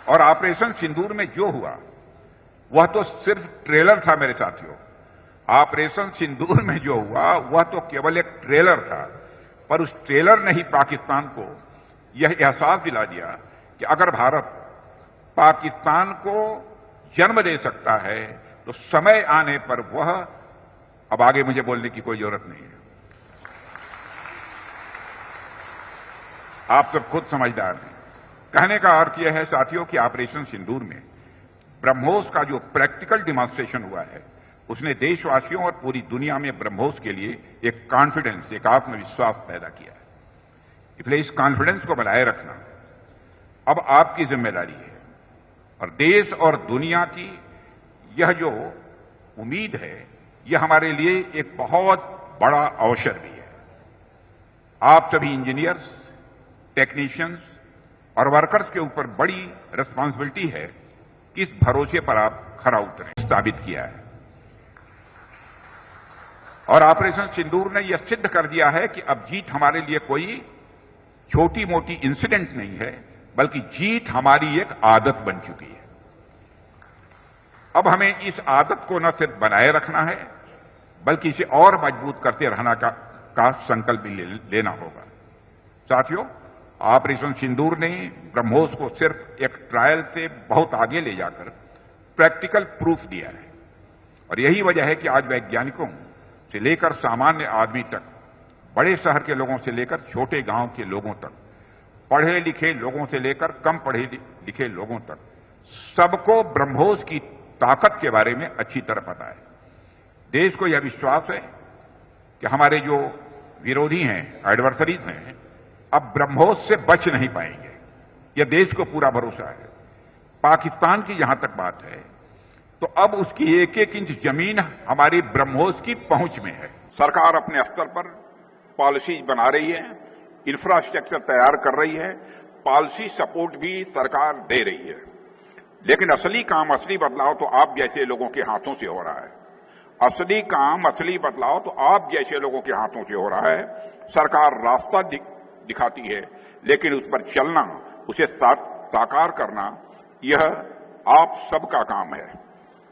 और ऑपरेशन सिंदूर में जो हुआ वह तो सिर्फ ट्रेलर था मेरे साथियों। ऑपरेशन सिंदूर में जो हुआ वह तो केवल एक ट्रेलर था, पर उस ट्रेलर ने ही पाकिस्तान को यह एहसास दिला दिया कि अगर भारत पाकिस्तान को जन्म दे सकता है तो समय आने पर वह, अब आगे मुझे बोलने की कोई जरूरत नहीं है, आप सब खुद समझदार हैं। कहने का अर्थ यह है साथियों कि ऑपरेशन सिंदूर में ब्रह्मोस का जो प्रैक्टिकल डिमॉन्स्ट्रेशन हुआ है उसने देशवासियों और पूरी दुनिया में ब्रह्मोस के लिए एक कॉन्फिडेंस, एक आत्मविश्वास पैदा किया है। इसलिए इस कॉन्फिडेंस को बनाए रखना अब आपकी जिम्मेदारी है और देश और दुनिया की यह जो उम्मीद है यह हमारे लिए एक बहुत बड़ा अवसर भी है। आप सभी इंजीनियर्स, टेक्नीशियंस और वर्कर्स के ऊपर बड़ी रिस्पांसिबिलिटी है कि इस भरोसे पर आप खरा उतरें, साबित किया है। और ऑपरेशन सिंदूर ने यह सिद्ध कर दिया है कि अब जीत हमारे लिए कोई छोटी मोटी इंसिडेंट नहीं है, बल्कि जीत हमारी एक आदत बन चुकी है। अब हमें इस आदत को न सिर्फ बनाए रखना है बल्कि इसे और मजबूत करते रहना का संकल्प भी लेना होगा। साथियों, ऑपरेशन सिंदूर ने ब्रह्मोस को सिर्फ एक ट्रायल से बहुत आगे ले जाकर प्रैक्टिकल प्रूफ दिया है और यही वजह है कि आज वैज्ञानिकों से लेकर सामान्य आदमी तक, बड़े शहर के लोगों से लेकर छोटे गांव के लोगों तक, पढ़े लिखे लोगों से लेकर कम पढ़े लिखे लोगों तक, सबको ब्रह्मोस की ताकत के बारे में अच्छी तरह पता है। देश को यह विश्वास है कि हमारे जो विरोधी हैं, एडवर्सरीज हैं, अब ब्रह्मोस से बच नहीं पाएंगे। यह देश को पूरा भरोसा है। पाकिस्तान की जहां तक बात है तो अब उसकी एक एक इंच जमीन हमारी ब्रह्मोस की पहुंच में है। सरकार अपने स्तर पर पॉलिसीज बना रही है, इंफ्रास्ट्रक्चर तैयार कर रही है, पॉलिसी सपोर्ट भी सरकार दे रही है, लेकिन असली काम, असली बदलाव तो आप जैसे लोगों के हाथों से हो रहा है। असली काम, असली बदलाव तो आप जैसे लोगों के हाथों से हो रहा है। सरकार रास्ता दिखाती है, लेकिन उस पर चलना, उसे साकार करना, यह आप सबका काम है।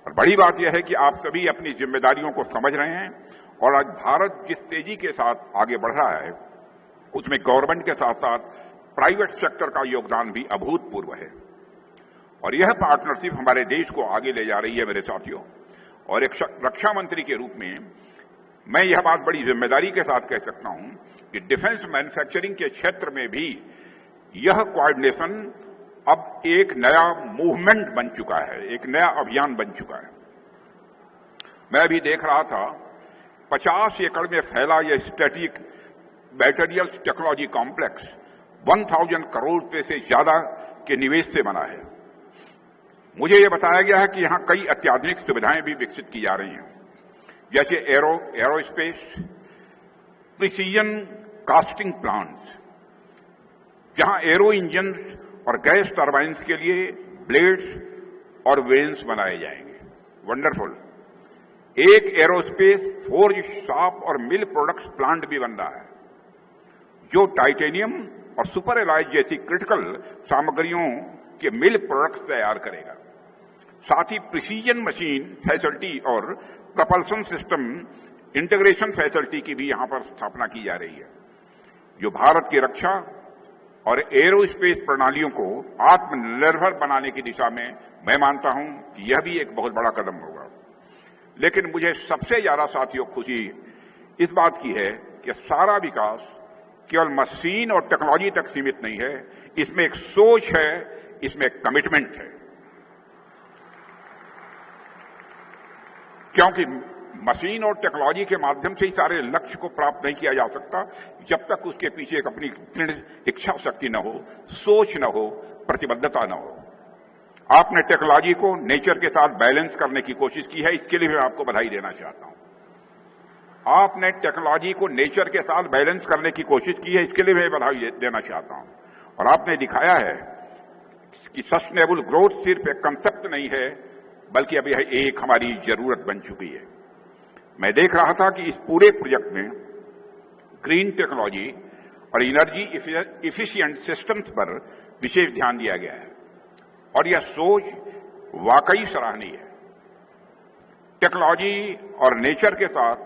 और बड़ी बात यह है कि आप सभी अपनी जिम्मेदारियों को समझ रहे हैं और आज भारत जिस तेजी के साथ आगे बढ़ रहा है उसमें गवर्नमेंट के साथ साथ प्राइवेट सेक्टर का योगदान भी अभूतपूर्व है और यह पार्टनरशिप हमारे देश को आगे ले जा रही है मेरे साथियों। और एक रक्षा मंत्री के रूप में मैं यह बात बड़ी जिम्मेदारी के साथ कह सकता हूं कि डिफेंस मैन्युफैक्चरिंग के क्षेत्र में भी यह कोऑर्डिनेशन अब एक नया मूवमेंट बन चुका है, एक नया अभियान बन चुका है। मैं अभी देख रहा था 50 एकड़ में फैला यह स्ट्रेटेजिक बैटरियल्स टेक्नोलॉजी कॉम्प्लेक्स 1000 करोड़ रुपए से ज्यादा के निवेश से बना है। मुझे यह बताया गया है कि यहां कई अत्याधुनिक सुविधाएं भी विकसित की जा रही हैं, जैसे एरोस्पेस, प्रिसीजन कास्टिंग प्लांट्स, जहां एरो इंजन और गैस टर्बाइन्स के लिए ब्लेड्स और वेन्स बनाए जाएंगे। वंडरफुल। एक एरोस्पेस फोर्ज, शॉप और मिल प्रोडक्ट्स प्लांट भी बन रहा है जो टाइटेनियम और सुपर एलॉय जैसी क्रिटिकल सामग्रियों के मिल प्रोडक्ट्स तैयार करेगा। साथ ही प्रिसीजन मशीन फैसिलिटी और प्रपल्सन सिस्टम इंटीग्रेशन फैसिलिटी की भी यहां पर स्थापना की जा रही है, जो भारत की रक्षा और एरोस्पेस प्रणालियों को आत्मनिर्भर बनाने की दिशा में मैं मानता हूं कि यह भी एक बहुत बड़ा कदम होगा। लेकिन मुझे सबसे ज्यादा साथियों खुशी इस बात की है कि सारा विकास केवल मशीन और टेक्नोलॉजी तक सीमित नहीं है, इसमें एक सोच है, इसमें एक कमिटमेंट है। क्योंकि मशीन और टेक्नोलॉजी के माध्यम से ही सारे लक्ष्य को प्राप्त नहीं किया जा सकता जब तक उसके पीछे एक अपनी दृढ़ इच्छा शक्ति न हो, सोच न हो, प्रतिबद्धता न हो। आपने टेक्नोलॉजी को नेचर के साथ बैलेंस करने की कोशिश की है, इसके लिए मैं आपको बधाई देना चाहता हूं। आपने टेक्नोलॉजी को नेचर के साथ बैलेंस करने की कोशिश की है, इसके लिए मैं बधाई देना चाहता हूं। और आपने दिखाया है कि सस्टेनेबल ग्रोथ सिर्फ एक कंसेप्ट नहीं है, बल्कि अब यह एक हमारी जरूरत बन चुकी है। मैं देख रहा था कि इस पूरे प्रोजेक्ट में ग्रीन टेक्नोलॉजी और एनर्जी इफिशिएंट सिस्टम्स पर विशेष ध्यान दिया गया है। और यह सोच वाकई सराहनीय है। टेक्नोलॉजी और नेचर के साथ,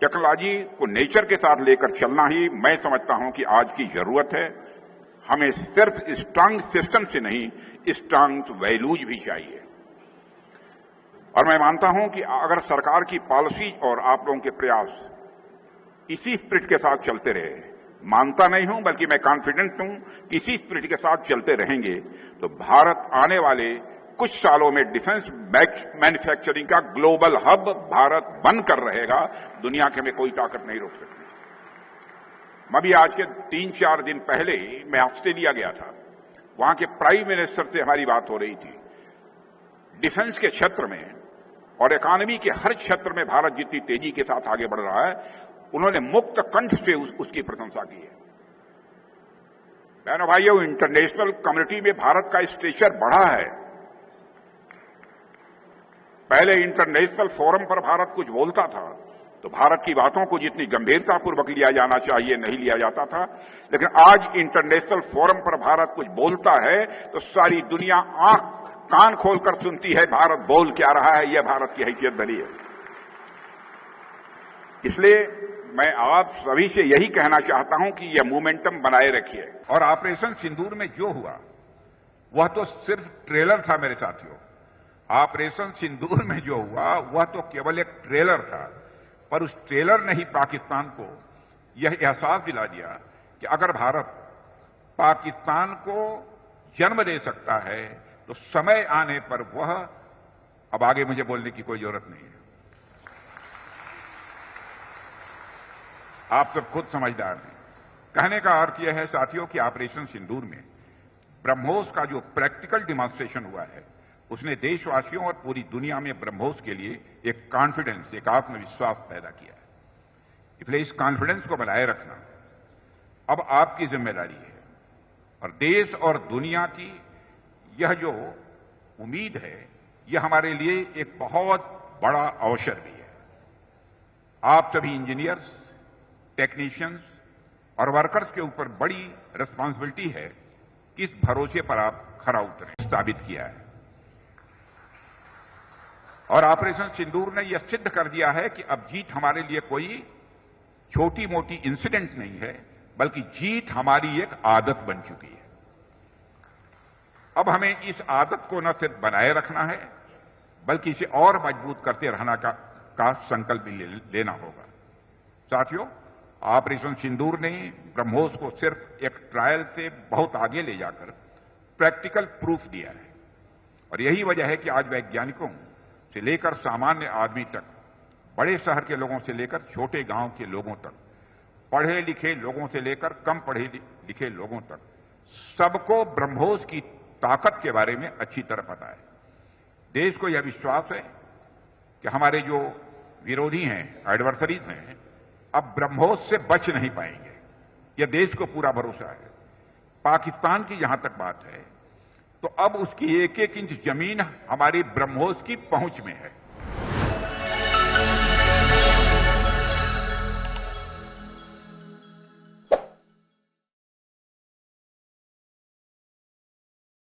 टेक्नोलॉजी को नेचर के साथ लेकर चलना ही मैं समझता हूं कि आज की जरूरत है। हमें सिर्फ स्ट्रांग सिस्टम से नहीं, स्ट्रांग वैल्यूज भी चाहिए। और मैं मानता हूं कि अगर सरकार की पॉलिसी और आप लोगों के प्रयास इसी स्पिरिट के साथ चलते रहे, मानता नहीं हूं बल्कि मैं कॉन्फिडेंट हूं कि इसी स्पिरिट के साथ चलते रहेंगे तो भारत आने वाले कुछ सालों में डिफेंस मैन्युफैक्चरिंग का ग्लोबल हब भारत बनकर रहेगा। दुनिया के में कोई ताकत नहीं रोक सकती। अभी आज के 3-4 दिन पहले ही मैं ऑस्ट्रेलिया गया था। वहां के प्राइम मिनिस्टर से हमारी बात हो रही थी। डिफेंस के क्षेत्र में और इकोनॉमी के हर क्षेत्र में भारत जितनी तेजी के साथ आगे बढ़ रहा है, उन्होंने मुक्त कंठ से उसकी प्रशंसा की है। बहनों भाइयों, इंटरनेशनल कम्युनिटी में भारत का स्टेचर बढ़ा है। पहले इंटरनेशनल फोरम पर भारत कुछ बोलता था तो भारत की बातों को जितनी गंभीरतापूर्वक लिया जाना चाहिए नहीं लिया जाता था, लेकिन आज इंटरनेशनल फोरम पर भारत कुछ बोलता है तो सारी दुनिया आंख कान खोलकर सुनती है भारत बोल क्या रहा है। यह भारत की हैसियत बनी है। इसलिए मैं आप सभी से यही कहना चाहता हूं कि यह मोमेंटम बनाए रखिए। और ऑपरेशन सिंदूर में जो हुआ वह तो सिर्फ ट्रेलर था मेरे साथियों। ऑपरेशन सिंदूर में जो हुआ वह तो केवल एक ट्रेलर था, पर उस ट्रेलर ने ही पाकिस्तान को यह एहसास दिला दिया कि अगर भारत पाकिस्तान को जन्म दे सकता है तो समय आने पर वह, अब आगे मुझे बोलने की कोई जरूरत नहीं है, आप सब खुद समझदार हैं। कहने का अर्थ यह है साथियों कि ऑपरेशन सिंदूर में ब्रह्मोस का जो प्रैक्टिकल डिमॉन्स्ट्रेशन हुआ है उसने देशवासियों और पूरी दुनिया में ब्रह्मोस के लिए एक कॉन्फिडेंस, एक आत्मविश्वास पैदा किया है। इसलिए इस कॉन्फिडेंस को बनाए रखना अब आपकी जिम्मेदारी है और देश और दुनिया की यह जो उम्मीद है यह हमारे लिए एक बहुत बड़ा अवसर भी है। आप सभी इंजीनियर्स, टेक्नीशियंस और वर्कर्स के ऊपर बड़ी रिस्पॉन्सिबिलिटी है कि इस भरोसे पर आप खरा उतरें। साबित किया है और ऑपरेशन सिंदूर ने यह सिद्ध कर दिया है कि अब जीत हमारे लिए कोई छोटी मोटी इंसिडेंट नहीं है, बल्कि जीत हमारी एक आदत बन चुकी है। अब हमें इस आदत को न सिर्फ बनाए रखना है बल्कि इसे और मजबूत करते रहना का संकल्प भी लेना होगा। साथियों, ऑपरेशन सिंदूर ने ब्रह्मोस को सिर्फ एक ट्रायल से बहुत आगे ले जाकर प्रैक्टिकल प्रूफ दिया है और यही वजह है कि आज वैज्ञानिकों से लेकर सामान्य आदमी तक, बड़े शहर के लोगों से लेकर छोटे गांव के लोगों तक, पढ़े लिखे लोगों से लेकर कम पढ़े लिखे लोगों तक, सबको ब्रह्मोस की ताकत के बारे में अच्छी तरह पता है। देश को यह विश्वास है कि हमारे जो विरोधी हैं, एडवर्सरीज हैं, अब ब्रह्मोस से बच नहीं पाएंगे। यह देश को पूरा भरोसा है। पाकिस्तान की जहां तक बात है तो अब उसकी एक एक इंच जमीन हमारी ब्रह्मोस की पहुंच में है।